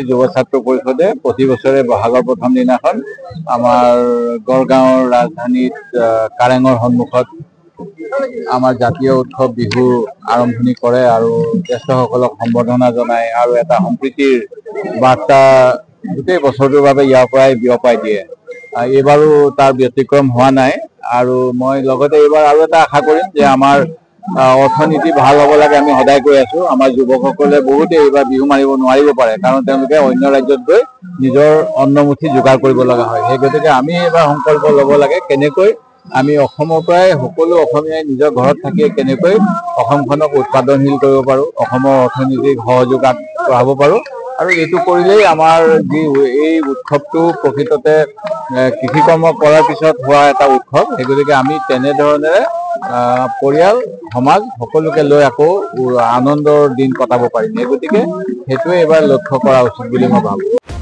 যুৱ ছাত্ৰ পৰিষদে প্ৰতি বছৰে বহাগৰ প্ৰথম দিনাখন আমাৰ গড়গাঁৱৰ ৰাজধানীত কাৰেঙৰ সন্মুখত আমাৰ জাতীয় উৎসৱ বিহু আৰম্ভণি কৰে আৰু জ্যেষ্ঠসকলক সম্বৰ্ধনা জনায় আৰু এটা সম্প্ৰীতিৰ বাৰ্তা গোটেই বছৰটোৰ বাবে ইয়াৰ পৰাই বিয়পাই দিয়ে। এইবাৰো তাৰ ব্যতিক্ৰম হোৱা নাই আৰু মই লগতে এইবাৰ আৰু এটা আশা কৰিম যে আমাৰ অৰ্থনীতি ভাল হ'ব লাগে। আমি সদায় কৈ আছো আমাৰ যুৱকসকলে বহুতে এইবাৰ বিহু মাৰিব নোৱাৰিব পাৰে, কাৰণ তেওঁলোকে অন্য ৰাজ্যত গৈ নিজৰ অন্নমুঠি যোগাৰ কৰিব লগা হয়। সেই গতিকে আমি এইবাৰ সংকল্প ল'ব লাগে কেনেকৈ আমি অসমৰ পৰাই সকলো অসমীয়াই নিজৰ ঘৰত থাকি কেনেকৈ অসমখনক উৎপাদনশীল কৰিব পাৰোঁ, অসমৰ অৰ্থনীতিক সহযোগ আগবঢ়াব পাৰোঁ। আৰু এইটো কৰিলেই আমাৰ যি এই উৎসৱটো প্ৰকৃততে কৃষি কৰ্ম কৰাৰ পিছত হোৱা এটা উৎসৱ। সেই গতিকে আমি তেনেধৰণেৰে পৰিয়াল সমাজ সকলোকে লৈ আকৌ আনন্দৰ দিন কটাব পাৰিম। সেই গতিকে সেইটোৱে এইবাৰ লক্ষ্য কৰা উচিত বুলি মই ভাবোঁ।